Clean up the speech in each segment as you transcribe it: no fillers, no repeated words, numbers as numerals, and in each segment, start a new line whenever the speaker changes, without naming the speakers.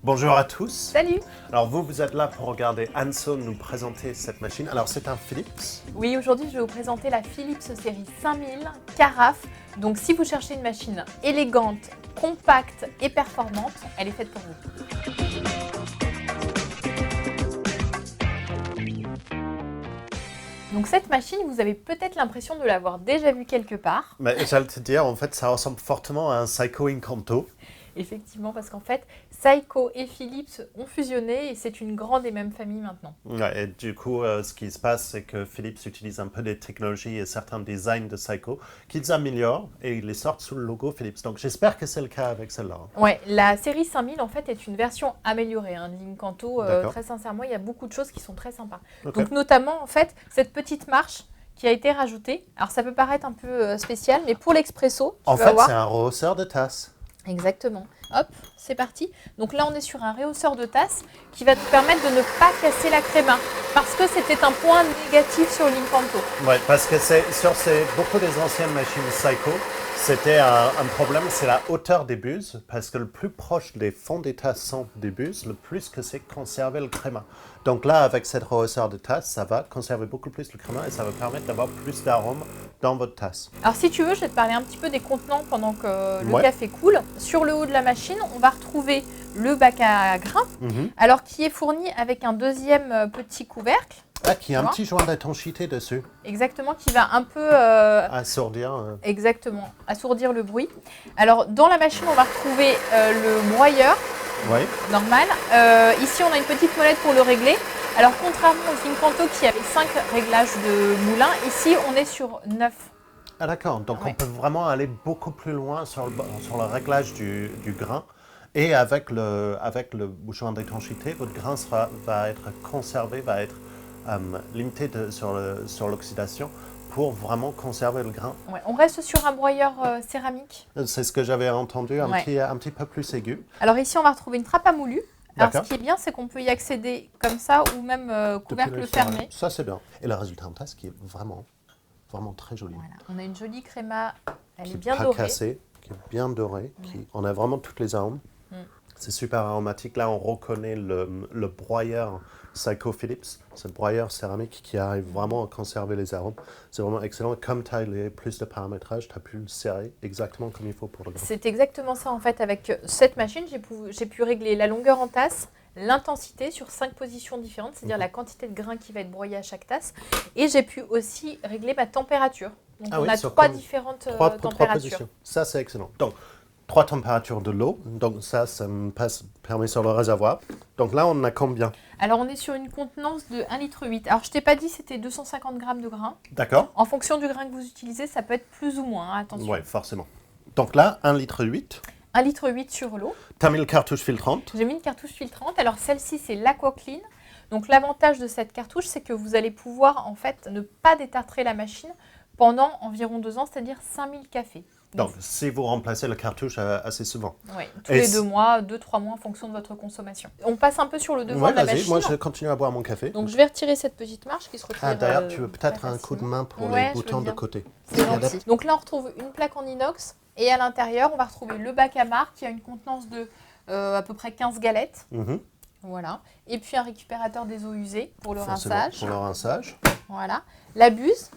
Bonjour à tous.
Salut!
Alors vous êtes là pour regarder Anso nous présenter cette machine. Alors c'est un Philips.
Oui, aujourd'hui je vais vous présenter la Philips série 5000 Carafe. Donc si vous cherchez une machine élégante, compacte et performante, elle est faite pour vous. Donc cette machine, vous avez peut-être l'impression de l'avoir déjà vue quelque part.
Mais j'allais te dire, en fait, ça ressemble fortement à un Seiko Incanto.
Effectivement, parce qu'en fait, Seiko et Philips ont fusionné et c'est une grande et même famille maintenant.
Ouais, et du coup, ce qui se passe, c'est que Philips utilise un peu des technologies et certains designs de Seiko qu'ils améliorent et ils les sortent sous le logo Philips. Donc j'espère que c'est le cas avec celle-là.
Ouais, la série 5000 en fait est une version améliorée de l'Incanto. Très sincèrement, il y a beaucoup de choses qui sont très sympas.
Okay.
Donc notamment en fait cette petite marche qui a été rajoutée. Alors ça peut paraître un peu spécial, mais pour l'expresso,
En fait, c'est un rehausseur de tasse.
Exactement. Hop, c'est parti. Donc là, on est sur un rehausseur de tasse qui va te permettre de ne pas casser la créma. Parce que c'était un point négatif sur l'Incanto.
Oui, parce que beaucoup des anciennes machines Seiko, c'était un problème, c'est la hauteur des buses, parce que le plus proche des fonds des tasses sont des buses, le plus que c'est conserver le créma. Donc là, avec cette rehausseur de tasse, ça va conserver beaucoup plus le créma et ça va permettre d'avoir plus d'arôme dans votre tasse.
Alors si tu veux, je vais te parler un petit peu des contenants pendant que le café coule. Sur le haut de la machine, on va retrouver le bac à grains, alors qui est fourni avec un deuxième petit couvercle.
Ah, qui a un petit joint d'étanchéité dessus.
Exactement, qui va un peu...
assourdir.
Exactement, assourdir le bruit. Alors, dans la machine, on va retrouver le broyeur, normal. Ici, on a une petite molette pour le régler. Alors, contrairement aux Incanto qui avait 5 réglages de moulin, ici, on est sur 9.
Ah d'accord, donc on peut vraiment aller beaucoup plus loin sur le réglage du grain. Et avec le bouchon d'étanchéité, votre grain va être conservé, va être limité sur l'oxydation pour vraiment conserver le grain.
Ouais, on reste sur un broyeur céramique.
C'est ce que j'avais entendu, un petit peu plus aigu.
Alors ici, on va retrouver une trappe à moulu. Alors ce qui est bien, c'est qu'on peut y accéder comme ça ou même couvercle fermé.
Ça, c'est bien. Et le résultat en tasse qui est vraiment très joli.
Voilà. On a une jolie créma, elle
qui
est bien
pas
dorée.
Cassée, qui est bien dorée. On a vraiment toutes les arômes. C'est super aromatique. Là, on reconnaît le broyeur Seiko Philips. C'est le broyeur céramique qui arrive vraiment à conserver les arômes. C'est vraiment excellent. Comme tu as plus de paramétrage, tu as pu le serrer exactement comme il faut pour le grain.
C'est exactement ça en fait. Avec cette machine, j'ai pu régler la longueur en tasse, l'intensité sur 5 positions différentes, c'est-à-dire la quantité de grains qui va être broyé à chaque tasse. Et j'ai pu aussi régler ma température. Donc on a 3 différentes températures.
Positions. Ça, c'est excellent. Donc, 3 températures de l'eau, donc ça me permet sur le réservoir. Donc là, on a combien?
Alors, on est sur une contenance de 1,8 litre. Alors, je t'ai pas dit, c'était 250 grammes de grains.
D'accord.
En fonction du grain que vous utilisez, ça peut être plus ou moins, attention.
Oui, forcément. Donc là, 1,8 litre.
1,8 litre sur l'eau.
Tu as mis le cartouche filtrante?
J'ai mis une cartouche filtrante. Alors, celle-ci, c'est l'AquaClean. Donc, l'avantage de cette cartouche, c'est que vous allez pouvoir, en fait, ne pas détartrer la machine pendant environ 2 ans, c'est-à-dire 5000 cafés.
Donc, si vous remplacez le cartouche assez souvent.
Oui, tous les 2 mois, 2-3 mois en fonction de votre consommation. On passe un peu sur le devant de la machine.
Moi je continue à boire mon café.
Donc je vais retirer cette petite marche qui se retire.
Ah d'ailleurs, tu veux peut-être un coup de main pour les boutons de côté.
C'est gentil. Donc là on retrouve une plaque en inox et à l'intérieur on va retrouver le bac à marc qui a une contenance de à peu près 15 galettes. Voilà. Et puis un récupérateur des eaux usées pour le rinçage.
Pour le rinçage.
Voilà. La buse.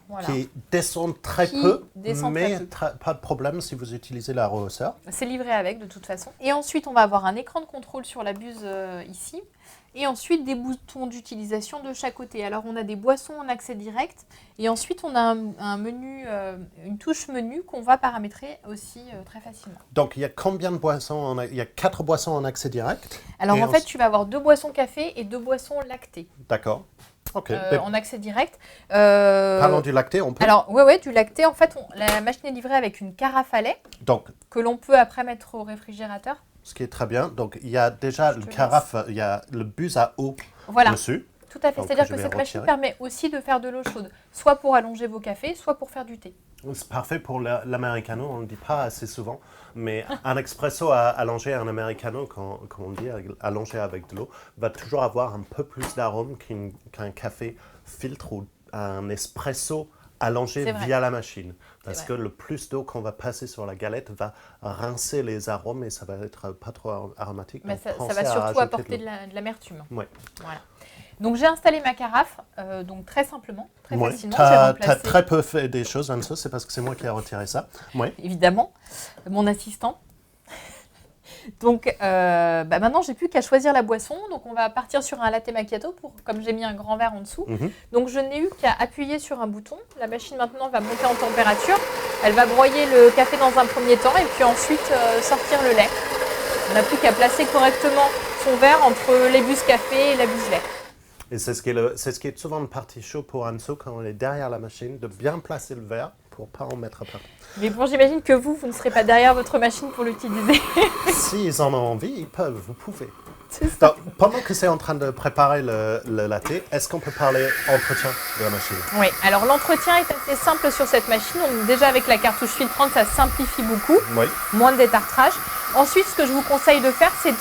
Voilà.
Qui descend très peu, mais pas de problème si vous utilisez la rehausseur.
C'est livré avec de toute façon. Et ensuite, on va avoir un écran de contrôle sur la buse ici. Et ensuite, des boutons d'utilisation de chaque côté. Alors, on a des boissons en accès direct. Et ensuite, on a un menu, une touche menu qu'on va paramétrer aussi très facilement.
Donc, il y a combien de boissons? Il y a 4 boissons en accès direct.
Alors, en fait, tu vas avoir 2 boissons café et 2 boissons lactées.
D'accord. Okay.
En accès direct.
Parlons du lacté, on peut.
Alors, oui, du lacté. En fait, la machine est livrée avec une carafe à lait que l'on peut après mettre au réfrigérateur.
Ce qui est très bien. Donc, il y a déjà le carafe, il y a le buse à eau dessus.
Tout à fait. C'est-à-dire que cette machine permet aussi de faire de l'eau chaude, soit pour allonger vos cafés, soit pour faire du thé.
C'est parfait pour l'americano, on ne le dit pas assez souvent, mais un expresso allongé, un americano, comme on dit, allongé avec de l'eau, va toujours avoir un peu plus d'arôme qu'un café filtre ou un espresso allongé
C'est vrai.
via la machine. Parce
C'est
que
vrai.
le plus d'eau qu'on va passer sur la galette va rincer les arômes et ça va être pas trop aromatique.
Mais
Donc,
ça
pensez
va
à
surtout
rajouter
apporter
l'eau.
de l'amertume.
Ouais.
Voilà. Donc j'ai installé ma carafe, donc très simplement, très
Ouais.
facilement.
Tu
J'ai
as
remplacé,
très peu fait des choses, Anso, c'est parce que c'est moi qui ai retiré ça. Ouais.
évidemment, mon assistant. Donc maintenant, j'ai plus qu'à choisir la boisson. Donc on va partir sur un latte macchiato, comme j'ai mis un grand verre en dessous.
Mhm.
Donc je n'ai eu qu'à appuyer sur un bouton. La machine maintenant va monter en température. Elle va broyer le café dans un premier temps et puis ensuite sortir le lait. On n'a plus qu'à placer correctement son verre entre les bus café et la buse lait.
Et c'est ce qui est souvent une partie chaude pour Anso quand on est derrière la machine, de bien placer le verre pour ne pas en mettre partout.
Mais bon, j'imagine que vous ne serez pas derrière votre machine pour l'utiliser.
S'ils en ont envie, ils peuvent, vous pouvez.
C'est ça.
Donc, pendant que c'est en train de préparer le latte, est-ce qu'on peut parler entretien de la machine?
Oui, alors l'entretien est assez simple sur cette machine. Donc, déjà avec la cartouche filtrante, ça simplifie beaucoup.
Oui.
Moins de détartrage. Ensuite, ce que je vous conseille de faire, c'est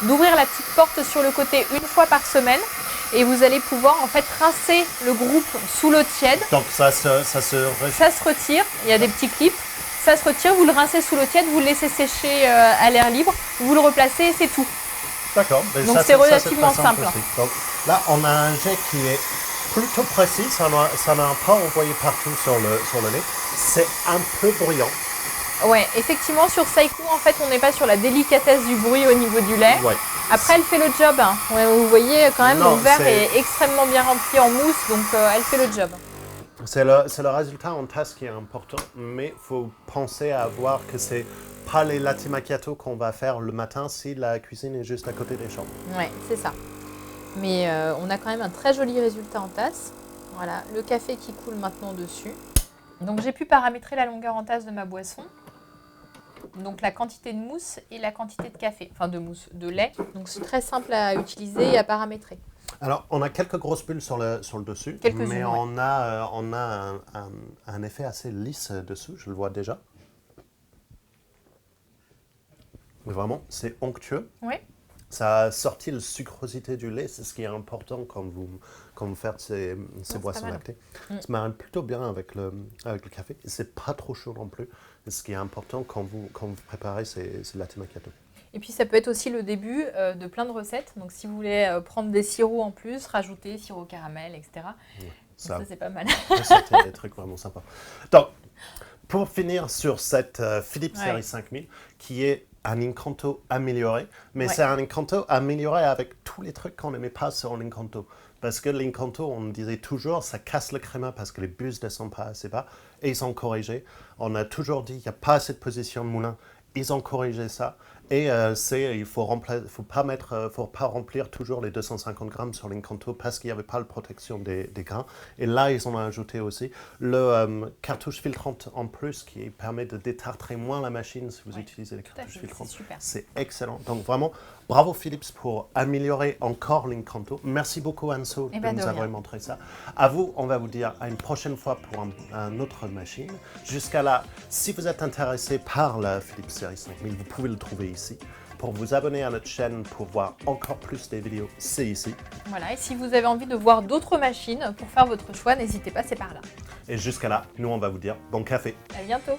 d'ouvrir la petite porte sur le côté une fois par semaine. Et vous allez pouvoir en fait rincer le groupe sous l'eau tiède.
Donc ça se
Ça se retire, il y a des petits clips. Ça se retire, vous le rincez sous l'eau tiède, vous le laissez sécher à l'air libre, vous le replacez et c'est tout.
D'accord. Mais
Donc
ça,
c'est
ça,
relativement
très
simple.
aussi. Donc là, on a un jet qui est plutôt précis. Ça n'a pas envoyé partout sur le lait. C'est un peu bruyant.
Ouais, effectivement, sur Saiko, en fait, on n'est pas sur la délicatesse du bruit au niveau du lait.
Ouais.
Après, elle fait le job. Hein. Ouais, vous voyez, quand même,
Non,
le verre
c'est-
est extrêmement bien rempli en mousse, donc elle fait le job.
C'est le résultat en tasse qui est important, mais il faut penser à voir que c'est pas les latte macchiato qu'on va faire le matin si la cuisine est juste à côté des chambres.
Ouais, c'est ça. Mais on a quand même un très joli résultat en tasse. Voilà, le café qui coule maintenant dessus. Donc j'ai pu paramétrer la longueur en tasse de ma boisson. Donc la quantité de mousse et la quantité de café, enfin de mousse, de lait. Donc c'est très simple à utiliser et à paramétrer.
Alors, on a quelques grosses bulles sur le dessus,
Quelques-unes,
mais
ouais.
on a un effet assez lisse dessous, je le vois déjà. Vraiment, c'est onctueux.
Oui.
Ça a sorti la sucrosité du lait, c'est ce qui est important quand vous faites ces
c'est
boissons
pas mal.
lactées. Ça marine plutôt bien avec le café. Et c'est pas trop chaud non plus. C'est ce qui est important quand vous préparez ces latte macchiato.
Et puis ça peut être aussi le début de plein de recettes. Donc si vous voulez prendre des sirops en plus, rajouter sirop caramel, etc.
Ça,
Ça c'est pas mal.
c'était des trucs vraiment sympas. Donc, pour finir sur cette Philips
Ouais.
Série 5000, qui est un Incanto amélioré, mais
Ouais.
c'est un Incanto amélioré avec tous les trucs qu'on n'aimait pas sur l'Incanto. Parce que l'Incanto, on disait toujours, ça casse le créma parce que les bus ne descendent pas assez bas, et ils ont corrigé. On a toujours dit, il n'y a pas assez de position de moulin, ils ont corrigé ça. Et il faut pas remplir toujours les 250 grammes sur l'Incanto parce qu'il n'y avait pas la protection des grains. Et là, ils ont ajouté aussi le cartouche filtrante en plus qui permet de détartrer moins la machine si vous
Ouais,
utilisez les
à
cartouches
fait,
filtrantes.
c'est super.
C'est excellent. Donc vraiment, bravo Philips pour améliorer encore l'Incanto. Merci beaucoup Anso
Eh
de
ben, de
nous avoir
rien.
montré ça. À vous, on va vous dire à une prochaine fois pour un autre machine. Jusqu'à là, si vous êtes intéressé par la Philips Série 5000, vous pouvez le trouver ici. Pour vous abonner à notre chaîne pour voir encore plus des vidéos, c'est ici.
Voilà, et si vous avez envie de voir d'autres machines pour faire votre choix, n'hésitez pas, c'est par là.
Et jusqu'à là, nous on va vous dire bon café.
À bientôt.